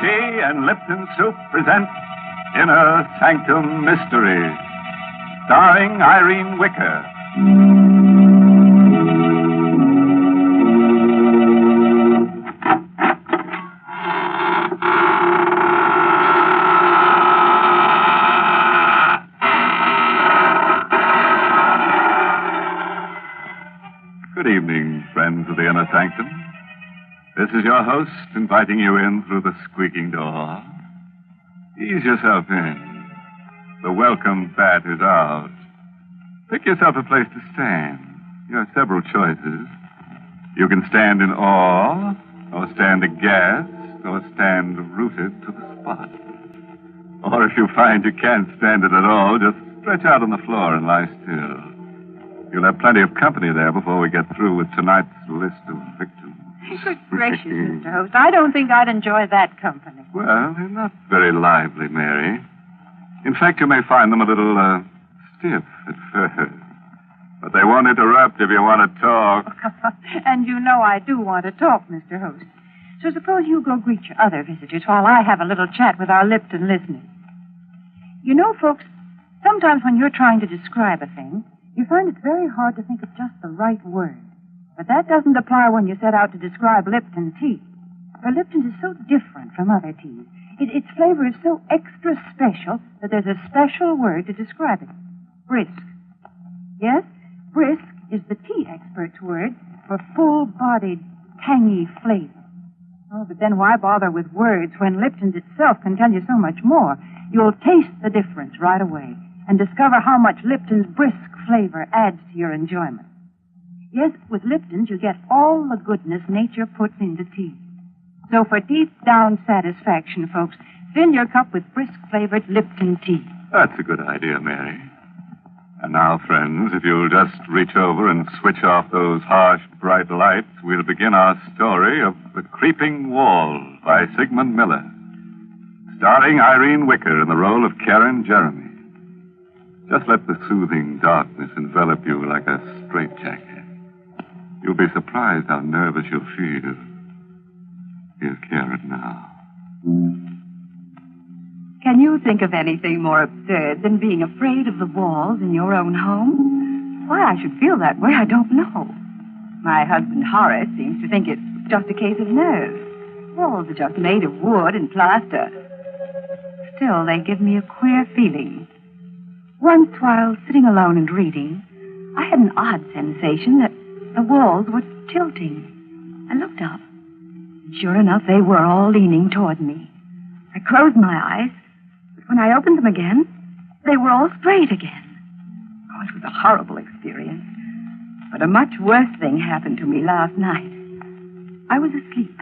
Tea and Lipton Soup present Inner Sanctum Mystery, starring Irene Wicker. Good evening, friends of the Inner Sanctum. This is your host inviting you in through the squeaking door. Ease yourself in. The welcome bat is out. Pick yourself a place to stand. You have several choices. You can stand in awe, or stand aghast, or stand rooted to the spot. Or if you find you can't stand it at all, just stretch out on the floor and lie still. You'll have plenty of company there before we get through with tonight's list of victims. Good gracious, Mr. Host. I don't think I'd enjoy that company. Well, they're not very lively, Mary. In fact, you may find them a little, stiff at first. But they won't interrupt if you want to talk. And you know I do want to talk, Mr. Host. So suppose you go greet your other visitors while I have a little chat with our Lipton listeners. You know, folks, sometimes when you're trying to describe a thing, you find it's very hard to think of just the right word. But that doesn't apply when you set out to describe Lipton tea. For Lipton is so different from other teas. Its flavor is so extra special that there's a special word to describe it. Brisk. Yes, brisk is the tea expert's word for full-bodied, tangy flavor. Oh, but then why bother with words when Lipton's itself can tell you so much more? You'll taste the difference right away and discover how much Lipton's brisk flavor adds to your enjoyment. Yes, with Lipton's, you get all the goodness nature puts into tea. So for deep-down satisfaction, folks, fill your cup with brisk-flavored Lipton tea. That's a good idea, Mary. And now, friends, if you'll just reach over and switch off those harsh, bright lights, we'll begin our story of The Creeping Wall by Sigmund Miller, starring Irene Wicker in the role of Karen Jeremy. Just let the soothing darkness envelop you like a straitjacket. You'll be surprised how nervous you'll feel. Here's Karen now. Can you think of anything more absurd than being afraid of the walls in your own home? Why I should feel that way, I don't know. My husband Horace seems to think it's just a case of nerves. Walls are just made of wood and plaster. Still, they give me a queer feeling. Once, while sitting alone and reading, I had an odd sensation that the walls were tilting. I looked up, and sure enough, they were all leaning toward me. I closed my eyes, but when I opened them again, they were all straight again. Oh, it was a horrible experience. But a much worse thing happened to me last night. I was asleep,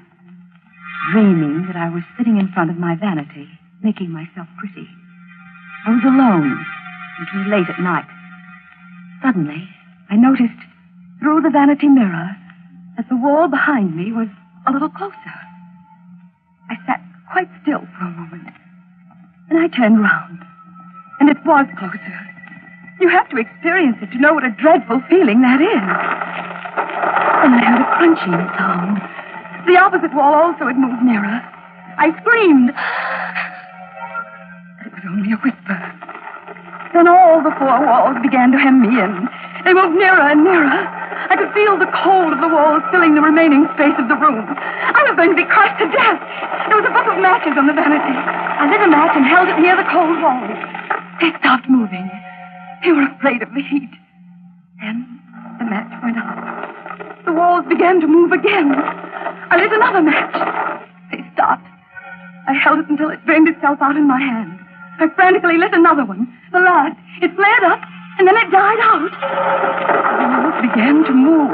dreaming that I was sitting in front of my vanity, making myself pretty. I was alone. It was late at night. Suddenly, I noticed through the vanity mirror that the wall behind me was a little closer. I sat quite still for a moment. Then I turned round, and it was closer. You have to experience it to know what a dreadful feeling that is. Then I heard a crunching sound. The opposite wall also had moved nearer. I screamed. But it was only a whisper. Then all the four walls began to hem me in. They moved nearer and nearer. I could feel the cold of the walls filling the remaining space of the room. I was going to be crushed to death. There was a book of matches on the vanity. I lit a match and held it near the cold walls. They stopped moving. They were afraid of the heat. Then the match went out. The walls began to move again. I lit another match. They stopped. I held it until it burned itself out in my hand. I frantically lit another one, the last. It flared up, and then it died out. The walls began to move.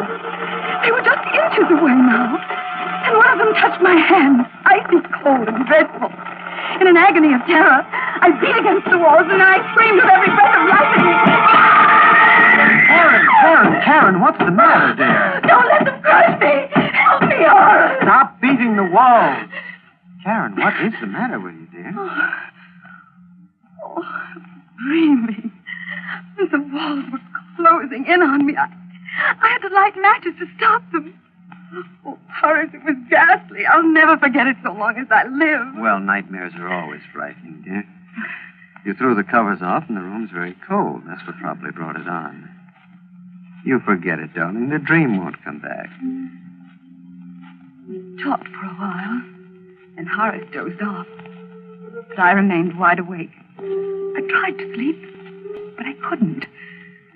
They were just inches away now. And one of them touched my hand, icy cold and dreadful. In an agony of terror, I beat against the walls, and I screamed with every breath of life in me. Karen, what's the matter, dear? Don't let them crush me. Help me, Horace. Stop beating the walls. Karen, what is the matter with you, dear? I'm dreaming. The walls were closing in on me. I had to light matches to stop them. Oh, Horace, it was ghastly. I'll never forget it so long as I live. Well, nightmares are always frightening, dear. You threw the covers off, and the room's very cold. That's what probably brought it on. You forget it, darling. The dream won't come back. We talked for a while, and Horace dozed off. But I remained wide awake. I tried to sleep, but I couldn't.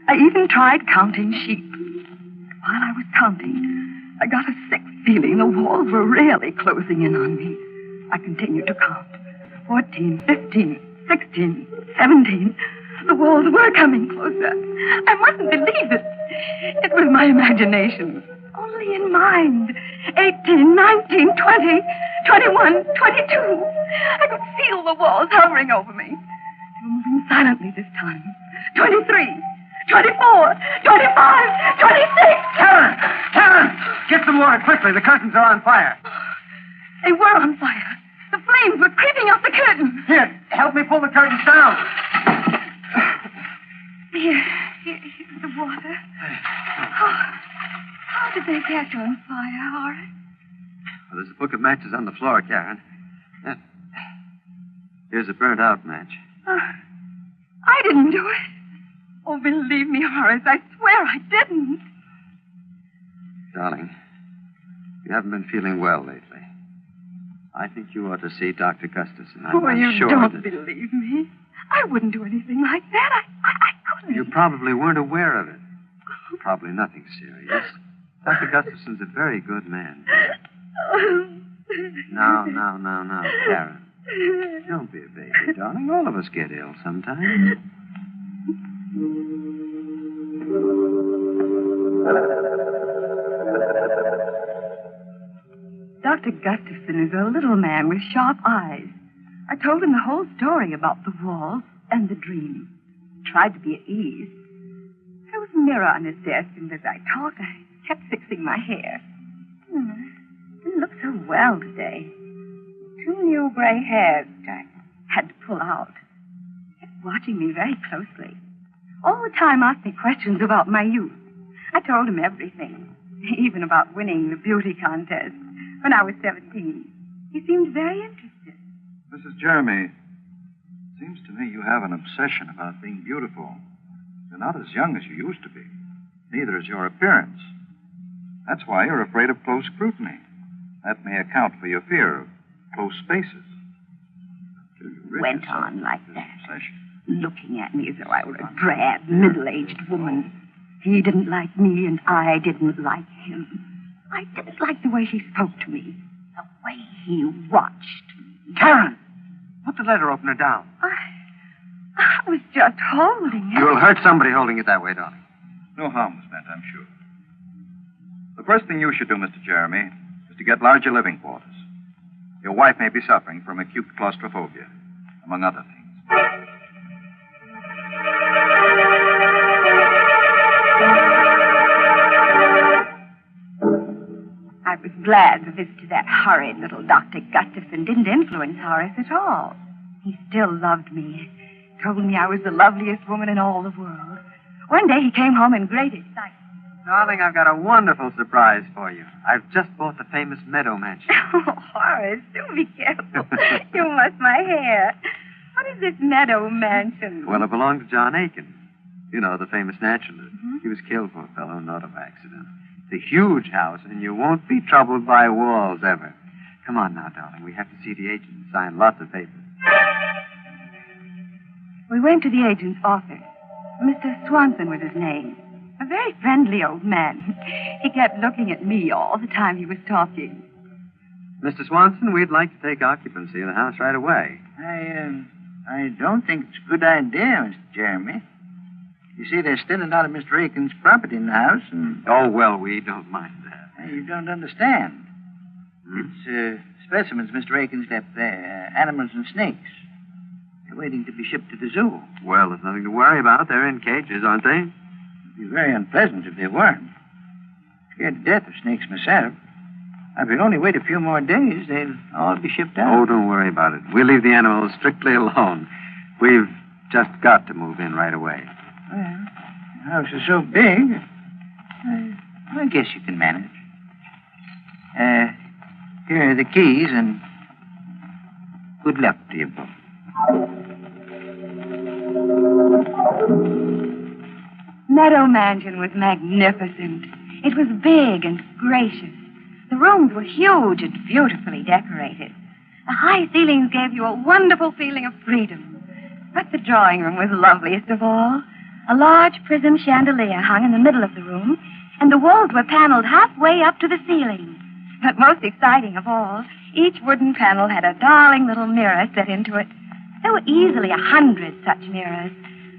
I even tried counting sheep. While I was counting, I got a sick feeling the walls were really closing in on me. I continued to count. 14, 15, 16, 17. The walls were coming closer. I mustn't believe it. It was my imagination. Only in mind. 18, 19, 20, 21, 22. I could feel the walls hovering over me. They were moving silently this time. 23, 24, 25, 26. Karen! Get some water quickly. The curtains are on fire. They were on fire. The flames were creeping up the curtains. Here, help me pull the curtains down. Here's the water. How did they catch on fire, Horace? Well, there's a book of matches on the floor, Karen. Here's a burnt-out match. I didn't do it. Oh, believe me, Horace, I swear I didn't. Darling, you haven't been feeling well lately. I think you ought to see Dr. Gustafson. I'm you sure don't that... believe me. I wouldn't do anything like that. I couldn't. You probably weren't aware of it. Probably nothing serious. Dr. Gustafson's a very good man. Now, Karen. Don't be a baby, darling. All of us get ill sometimes. Dr. Gustafson is a little man with sharp eyes. I told him the whole story about the walls and the dream. Tried to be at ease. There was a mirror on his desk, and as I talked, I kept fixing my hair. Didn't look so well today. 2 new gray hairs that I had to pull out. He kept watching me very closely. All the time asked me questions about my youth. I told him everything, even about winning the beauty contest when I was 17. He seemed very interested. Mrs. Jeremy, seems to me you have an obsession about being beautiful. You're not as young as you used to be. Neither is your appearance. That's why you're afraid of close scrutiny. That may account for your fear of close spaces. Went on like that, looking at me as though I were a drab, middle-aged woman. He didn't like me, and I didn't like him. I didn't like the way he spoke to me, the way he watched me. Karen! Put the letter opener down. I was just holding it. You'll hurt somebody holding it that way, darling. No harm was meant, I'm sure. The first thing you should do, Mr. Jeremy, is to get larger living quarters. Your wife may be suffering from acute claustrophobia, among other things. I was glad the visit to that horrid little Dr. Gustafson didn't influence Horace at all. He still loved me. Told me I was the loveliest woman in all the world. One day he came home in great excitement. Darling, I've got a wonderful surprise for you. I've just bought the famous Meadow Mansion. Oh, Horace, do be careful. You must my hair. What is this Meadow Mansion? Well, it belonged to John Aiken. You know, the famous naturalist. Mm-hmm. He was killed, poor fellow, in an auto accident. It's a huge house, and you won't be troubled by walls ever. Come on now, darling. We have to see the agent and sign lots of papers. We went to the agent's office. Mr. Swanson was his name. A very friendly old man. He kept looking at me all the time he was talking. Mr. Swanson, we'd like to take occupancy of the house right away. I don't think it's a good idea, Mr. Jeremy. You see, there's still a lot of Mr. Aiken's property in the house, and... Oh, well, we don't mind that. You don't understand. It's specimens Mr. Aiken's left there, animals and snakes. They're waiting to be shipped to the zoo. Well, there's nothing to worry about. They're in cages, aren't they? It'd be very unpleasant if they weren't. Scared to death of snakes myself. If we only wait a few more days, they'll all be shipped out. Oh, don't worry about it. We'll leave the animals strictly alone. We've just got to move in right away. Well, the house is so big, I guess you can manage. Here are the keys, and good luck to you both. Meadow Mansion was magnificent. It was big and gracious. The rooms were huge and beautifully decorated. The high ceilings gave you a wonderful feeling of freedom. But the drawing room was loveliest of all. A large prism chandelier hung in the middle of the room, and the walls were paneled halfway up to the ceiling. But most exciting of all, each wooden panel had a darling little mirror set into it. There were easily 100 such mirrors.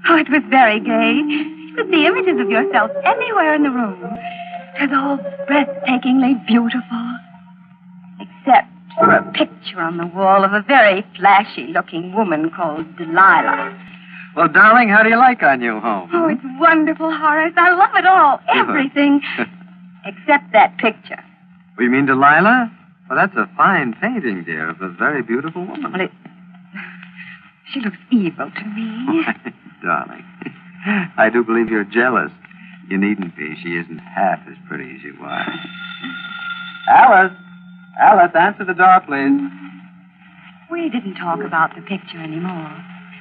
Oh, it was very gay. You could see images of yourself anywhere in the room. It was all breathtakingly beautiful. Except for a picture on the wall of a very flashy-looking woman called Delilah. Well, darling, how do you like our new home? Oh, it's wonderful, Horace. I love it all. Everything. Except that picture. Oh, you mean Delilah? Well, that's a fine painting, dear, of a very beautiful woman. Well, she looks evil to me. Darling, I do believe you're jealous. You needn't be. She isn't half as pretty as you are. Alice! Alice, answer the door, please. We didn't talk about the picture anymore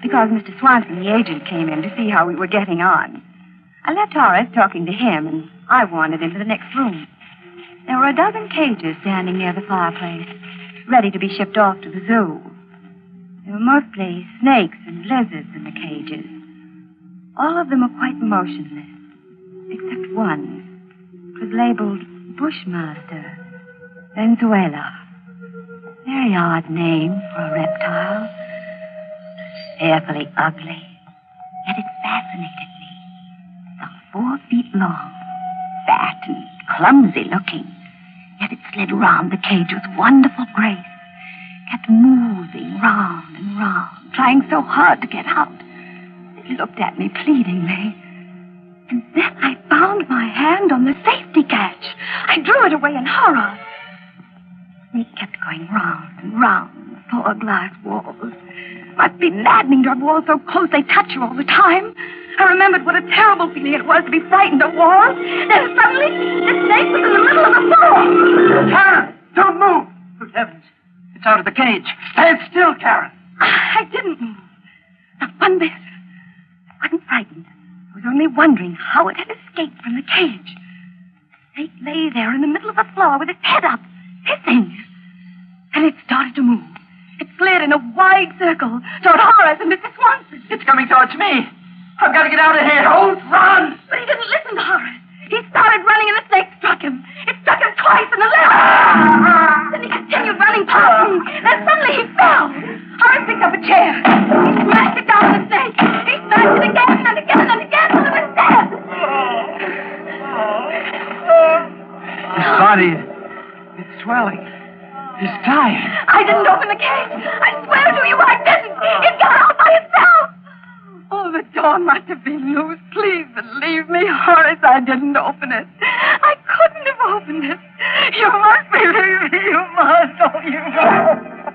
because Mr. Swanson, the agent, came in to see how we were getting on. I left Horace talking to him, and I wandered into the next room. There were a dozen cages standing near the fireplace, ready to be shipped off to the zoo. There were mostly snakes and lizards in the cages. All of them were quite motionless, except one. It was labeled Bushmaster, Venezuela. Very odd name for a reptile. Fearfully ugly, yet it fascinated me. Some 4 feet long, fat and clumsy looking, yet it slid round the cage with wonderful grace. Kept moving round and round, trying so hard to get out. It looked at me pleadingly. And then I found my hand on the safety catch. I drew it away in horror. It kept going round and round the 4 glass walls. Must be maddening to have walls so close they touch you all the time. I remembered what a terrible feeling it was to be frightened of walls. Then suddenly, the snake was in the middle of the floor. Karen, don't move! Good heavens. It's out of the cage. Stand still, Karen. I didn't move. Not one bit. I wasn't frightened. I was only wondering how it had escaped from the cage. The snake lay there in the middle of the floor with its head up, hissing. And it started to move. It slid in a wide circle toward Horace and Mrs. Swanson. It's coming towards me. I've got to get out of here. Don't run! But he didn't listen to Horace. He started running and the snake struck him. It struck him twice in the left. Then he continued running past me. Then suddenly he fell. Horace picked up a chair. He smashed it down on the snake. He smashed it again and again and again until it was dead. His body is swelling. He's dying. I didn't open the cage. I swear to you I didn't. It got out by itself. Oh, the door must have been loose. Please believe me, Horace. I didn't open it. I couldn't have opened it. You must believe me. You must. Oh, you must.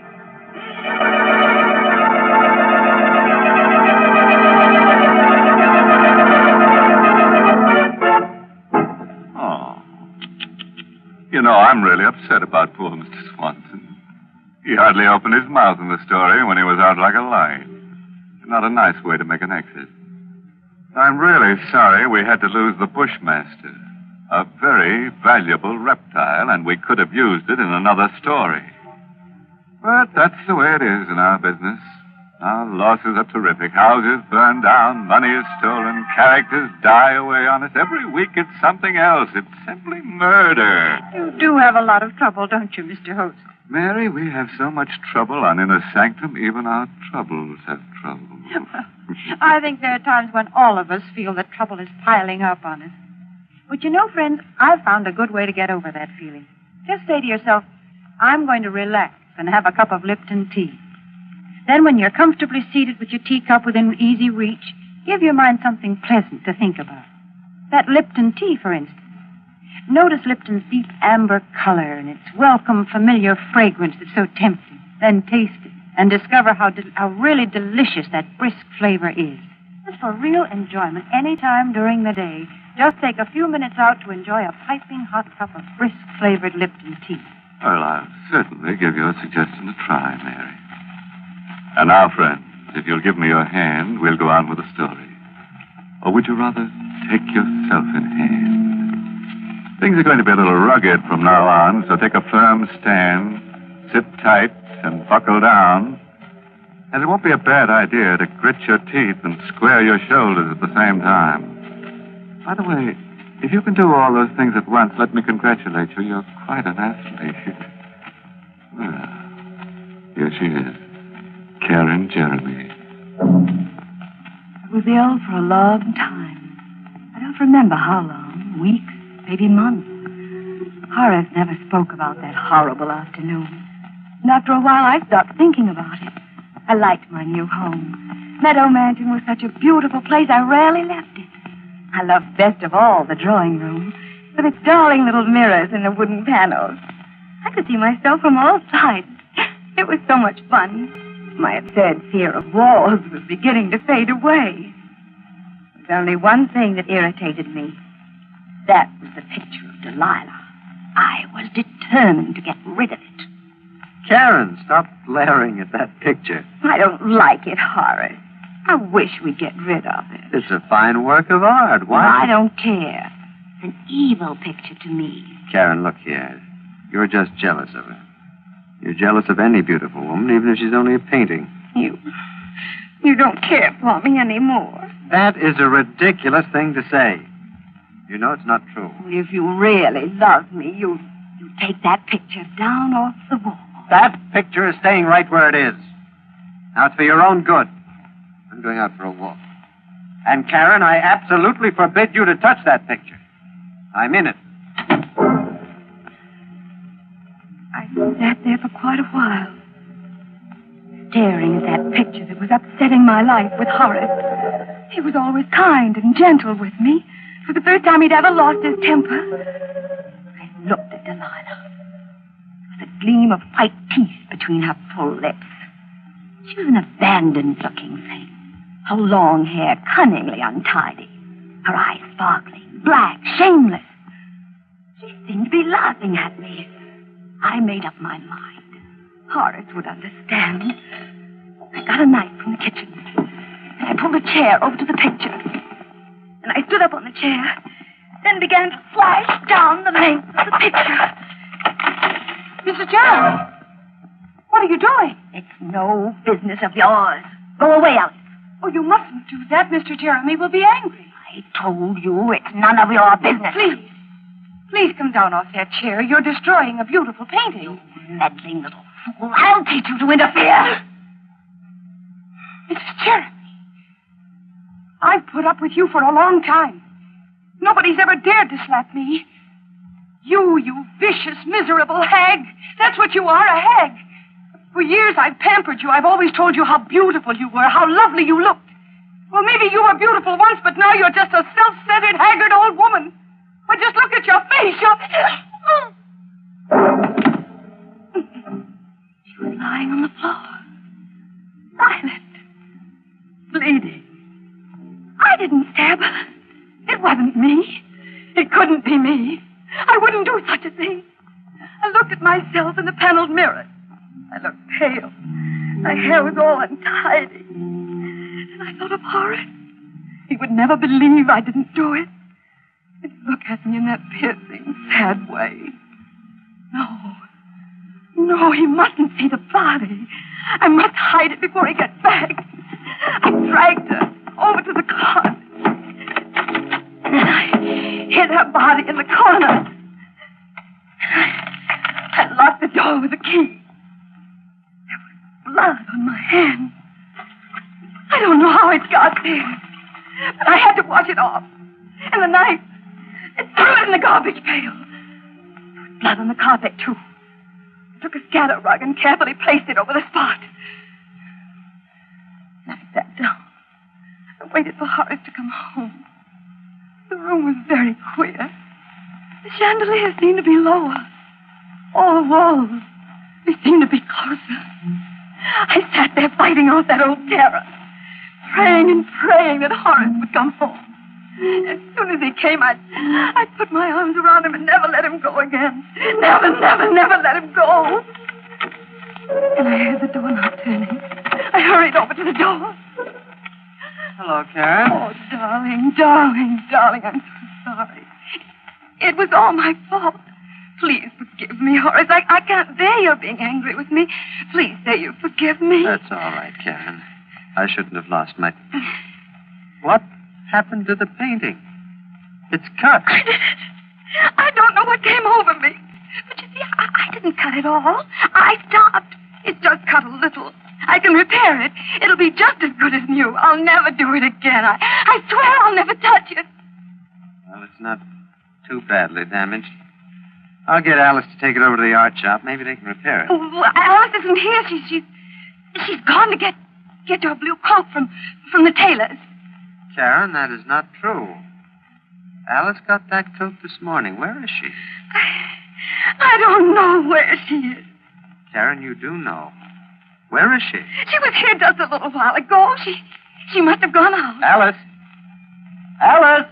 You know, I'm really upset about poor Mr. Swanson. He hardly opened his mouth in the story when he was out like a light. Not a nice way to make an exit. I'm really sorry we had to lose the Bushmaster. A very valuable reptile, and we could have used it in another story. But that's the way it is in our business. Our losses are terrific. Houses burn down, money is stolen, characters die away on us. Every week it's something else. It's simply murder. You do have a lot of trouble, don't you, Mr. Host? Mary, we have so much trouble on Inner Sanctum, even our troubles have trouble. I think there are times when all of us feel that trouble is piling up on us. But you know, friends, I've found a good way to get over that feeling. Just say to yourself, I'm going to relax and have a cup of Lipton tea. Then when you're comfortably seated with your teacup within easy reach, give your mind something pleasant to think about. That Lipton tea, for instance. Notice Lipton's deep amber color and its welcome, familiar fragrance that's so tempting. Then taste it and discover how really delicious that brisk flavor is. Just for real enjoyment any time during the day, Just take a few minutes out to enjoy a piping hot cup of brisk-flavored Lipton tea. Well, I'll certainly give your suggestion a try, Mary. And now, friends, if you'll give me your hand, we'll go on with the story. Or would you rather take yourself in hand? Things are going to be a little rugged from now on, so take a firm stand, sit tight, and buckle down. And it won't be a bad idea to grit your teeth and square your shoulders at the same time. By the way, if you can do all those things at once, let me congratulate you. You're quite an athlete. Well, here she is, Karen Jeremy. I was ill for a long time. I don't remember how long. Weeks, maybe months. Horace never spoke about that horrible afternoon. And after a while, I stopped thinking about it. I liked my new home. Meadow Mansion was such a beautiful place, I rarely left it. I loved best of all the drawing room, with its darling little mirrors and the wooden panels. I could see myself from all sides. It was so much fun. My absurd fear of walls was beginning to fade away. There was only one thing that irritated me. That was the picture of Delilah. I was determined to get rid of it. Karen, stop glaring at that picture. I don't like it, Horace. I wish we'd get rid of it. It's a fine work of art. Why? I don't care. It's an evil picture to me. Karen, look here. You're just jealous of her. You're jealous of any beautiful woman, even if she's only a painting. You don't care for me anymore. That is a ridiculous thing to say. You know it's not true. If you really love me, you take that picture down off the wall. That picture is staying right where it is. Now, it's for your own good. I'm going out for a walk. And, Karen, I absolutely forbid you to touch that picture. I'm in it. I sat there for quite a while, staring at that picture that was upsetting my life with Horace. He was always kind and gentle with me. For the first time he'd ever lost his temper. I looked at Delilah. There was a gleam of white teeth between her full lips. She was an abandoned-looking thing. Her long hair cunningly untidy. Her eyes sparkling, black, shameless. She seemed to be laughing at me. I made up my mind. Horace would understand. I got a knife from the kitchen, and I pulled a chair over to the picture. And I stood up on the chair, then began to slash down the length of the picture. Mrs. Jeremy, what are you doing? It's no business of yours. Go away, Alice. Oh, you mustn't do that. Mr. Jeremy will be angry. I told you it's none of your business. Please come down off that chair. You're destroying a beautiful painting. You meddling little fool. I'll teach you to interfere. Mrs. Jeremy, I've put up with you for a long time. Nobody's ever dared to slap me. You vicious, miserable hag. That's what you are, a hag. For years I've pampered you. I've always told you how beautiful you were, how lovely you looked. Well, maybe you were beautiful once, but now you're just a self-centered, haggard old woman. Well, just look at your face. She was lying on the floor, silent, bleeding. I didn't stab her. It wasn't me. It couldn't be me. I wouldn't do such a thing. I looked at myself in the paneled mirror. I looked pale. My hair was all untidy. And I thought of Horace. He would never believe I didn't do it. He'd look at me in that piercing, sad way. No, he mustn't see the body. I must hide it before he gets back. I dragged her over to the closet. And I hid her body in the corner. I locked the door with a key. There was blood on my hand. I don't know how it got there, but I had to wash it off. And the knife, I threw it in the garbage pail. There was blood on the carpet, too. I took a scatter rug and carefully placed it over the spot. And I sat down and waited for Horace to come home. The room was very queer. The chandelier seemed to be lower. All the walls, they seemed to be closer. I sat there fighting off that old terror, praying and praying that Horace would come home. As soon as he came, I'd put my arms around him and never let him go again. Never, never, never let him go. And I heard the doorknob turning. I hurried over to the door. Hello, Karen. Oh, darling, darling, darling, I'm so sorry. It was all my fault. Please forgive me, Horace. I can't bear your being angry with me. Please say you forgive me. That's all right, Karen. I shouldn't have lost my... What happened to the painting? It's cut. I did it. I don't know what came over me. But you see, I didn't cut it all. I stopped. It just cut a little. I can repair it. It'll be just as good as new. I'll never do it again. I swear I'll never touch it. Well, it's not too badly damaged. I'll get Alice to take it over to the art shop. Maybe they can repair it. Oh, Alice isn't here. She's gone to get your blue coat from the tailor's. Karen, that is not true. Alice got that coat this morning. Where is she? I don't know where she is. Karen, you do know. Where is she? She was here just a little while ago. She must have gone out. Alice! Alice!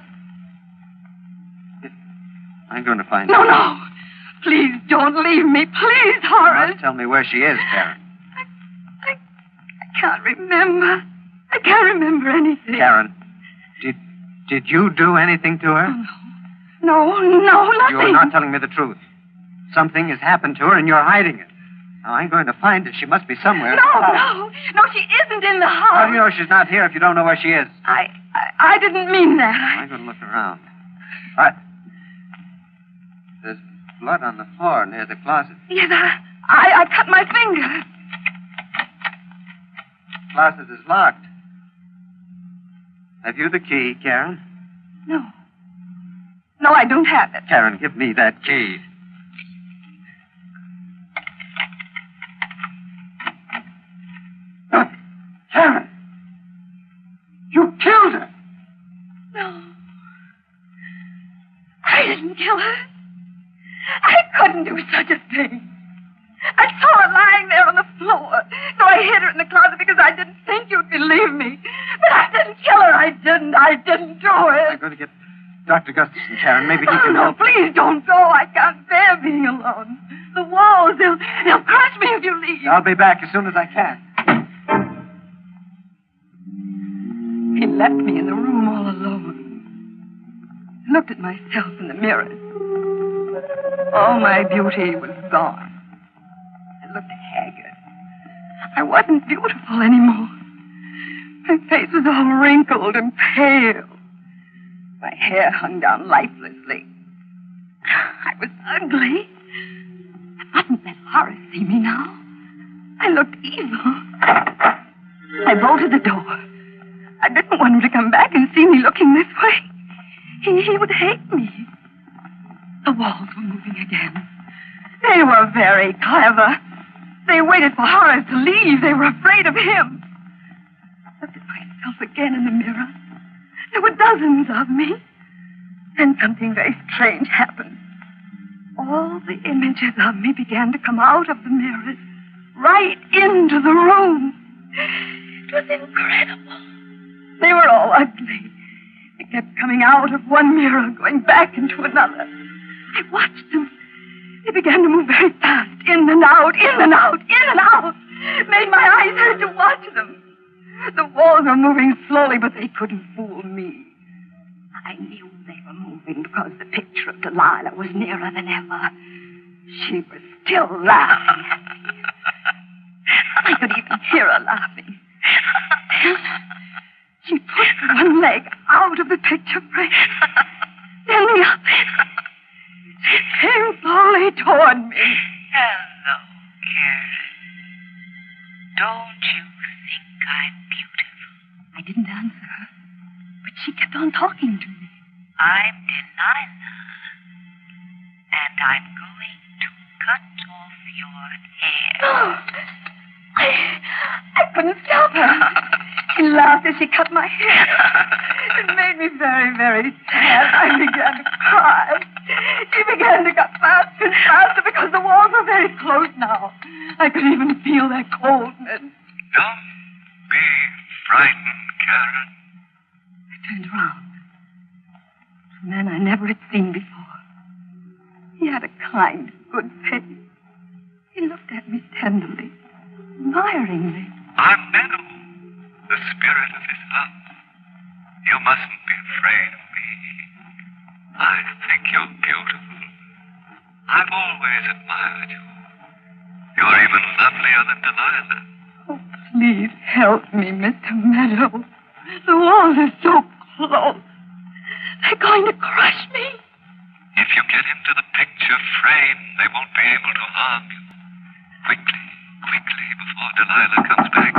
I'm going to find her. No. Please don't leave me. Please, Horace. You must tell me where she is, Karen. I can't remember. I can't remember anything. Karen, did you do anything to her? No, nothing. You're not telling me the truth. Something has happened to her and you're hiding it. Now, I'm going to find her. She must be somewhere. No, she isn't in the house. How do you know she's not here if you don't know where she is? I didn't mean that. I'm going to look around. All right. There's blood on the floor near the closet. Yes, I cut my finger. The closet is locked. Have you the key, Karen? No, I don't have it. Karen, give me that key. Karen! You killed her! No. I didn't kill her. I couldn't do such a thing. I saw her lying there on the floor, so I hid her in the closet because I didn't think you'd believe me. But I didn't kill her. I didn't do it. I'm going to get Dr. Gustafson, Karen. Maybe he can help. Please don't go. I can't bear being alone. The walls, they'll crush me if you leave. I'll be back as soon as I can. He left me in the room all alone. I looked at myself in the mirror. All my beauty was gone. I looked haggard. I wasn't beautiful anymore. My face was all wrinkled and pale. My hair hung down lifelessly. I was ugly. I mustn't let Horace see me now. I looked evil. I bolted the door. I didn't want him to come back and see me looking this way. He would hate me. The walls were moving again. They were very clever. They waited for Horace to leave. They were afraid of him. I looked at myself again in the mirror. There were dozens of me. Then something very strange happened. All the images of me began to come out of the mirrors, right into the room. It was incredible. They were all ugly. They kept coming out of one mirror, going back into another. I watched them. They began to move very fast, in and out, in and out, in and out. It made my eyes hurt to watch them. The walls were moving slowly, but they couldn't fool me. I knew they were moving because the picture of Delilah was nearer than ever. She was still laughing at me. I could even hear her laughing. She pushed one leg out of the picture frame. Then the other. She came slowly toward me. Hello, Karen. Don't you think I'm beautiful? I didn't answer her, but she kept on talking to me. I'm Delilah, and I'm going to cut off your hair. Oh, I couldn't stop her. She laughed as she cut my hair. It made me very, very sad. I began to cry. She began to cut faster and faster because the walls were very close now. I could even feel their coldness. Don't be frightened, Karen. I turned around. A man I never had seen before. He had a kind, good face. He looked at me tenderly, admiringly. I'm Meadow, the spirit of his love. You mustn't be afraid of me. I think you're beautiful. I've always admired you. You're even lovelier than Delilah. Oh, please help me, Mr. Meadow. The walls are so close. They're going to crush me. If you get into the picture frame, they won't be able to harm you. Quickly, before Delilah comes back.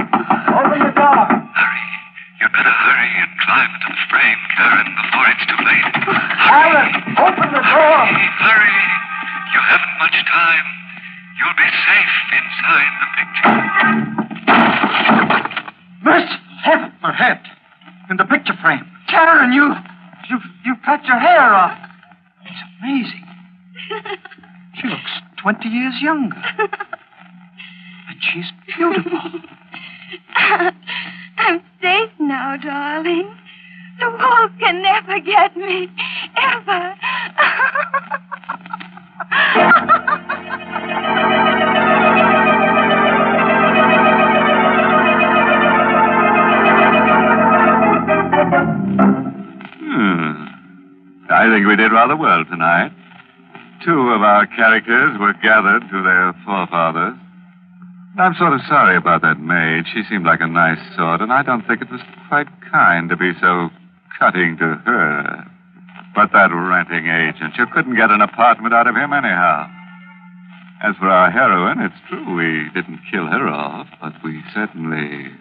Open the door. Hurry. You'd better hurry and climb into the frame, Karen, before it's too late. Alice, open the door. Hurry. You haven't much time. You'll be safe inside the picture. Miss, heaven, her head. In the picture frame. Karen, you cut your hair off. It's amazing. She looks 20 years younger. And she's beautiful. I'm safe now, darling. The wolf can never get me. Ever. I think we did rather well tonight. Two of our characters were gathered to their forefathers. I'm sort of sorry about that maid. She seemed like a nice sort, and I don't think it was quite kind to be so cutting to her. But that renting agent, you couldn't get an apartment out of him anyhow. As for our heroine, it's true we didn't kill her off, but we certainly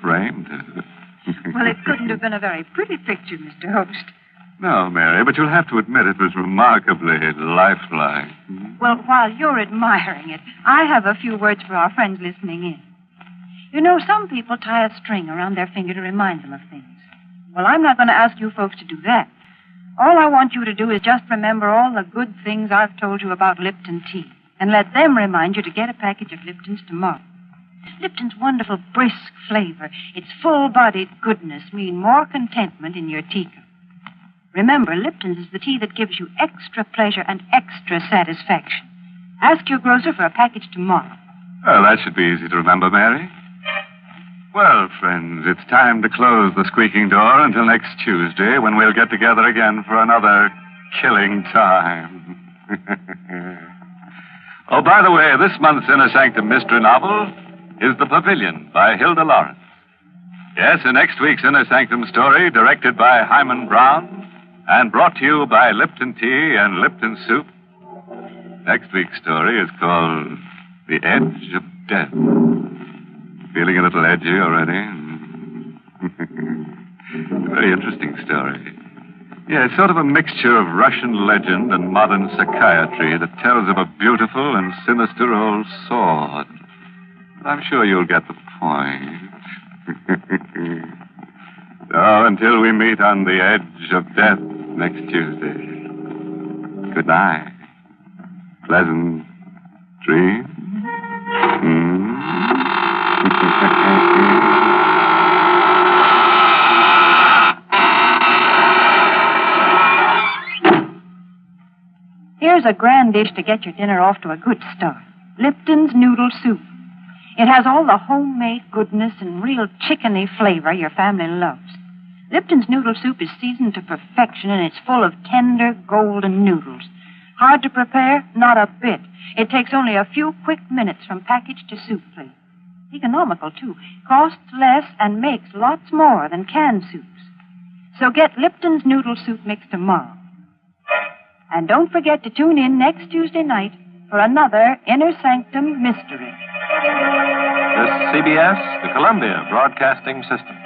framed her. Well, it couldn't have been a very pretty picture, Mr. Host. No, Mary, but you'll have to admit it was remarkably lifelike. Well, while you're admiring it, I have a few words for our friends listening in. You know, some people tie a string around their finger to remind them of things. Well, I'm not going to ask you folks to do that. All I want you to do is just remember all the good things I've told you about Lipton tea, and let them remind you to get a package of Lipton's tomorrow. Lipton's wonderful, brisk flavor, its full-bodied goodness mean more contentment in your teacup. Remember, Lipton's is the tea that gives you extra pleasure and extra satisfaction. Ask your grocer for a package tomorrow. Well, that should be easy to remember, Mary. Well, friends, it's time to close the squeaking door until next Tuesday, when we'll get together again for another killing time. Oh, by the way, this month's Inner Sanctum mystery novel is The Pavilion by Hilda Lawrence. Yes, in next week's Inner Sanctum story, directed by Hyman Brown and brought to you by Lipton Tea and Lipton Soup, next week's story is called The Edge of Death. Feeling a little edgy already? Very interesting story. Yeah, it's sort of a mixture of Russian legend and modern psychiatry that tells of a beautiful and sinister old sword. I'm sure you'll get the point. So, until we meet on the edge of death next Tuesday, good night. Pleasant dreams. Here's a grand dish to get your dinner off to a good start. Lipton's Noodle Soup. It has all the homemade goodness and real chickeny flavor your family loves. Lipton's Noodle Soup is seasoned to perfection, and it's full of tender, golden noodles. Hard to prepare? Not a bit. It takes only a few quick minutes from package to soup plate. Economical, too. Costs less and makes lots more than canned soups. So get Lipton's Noodle Soup mix tomorrow. And don't forget to tune in next Tuesday night for another Inner Sanctum mystery. This is CBS, the Columbia Broadcasting System.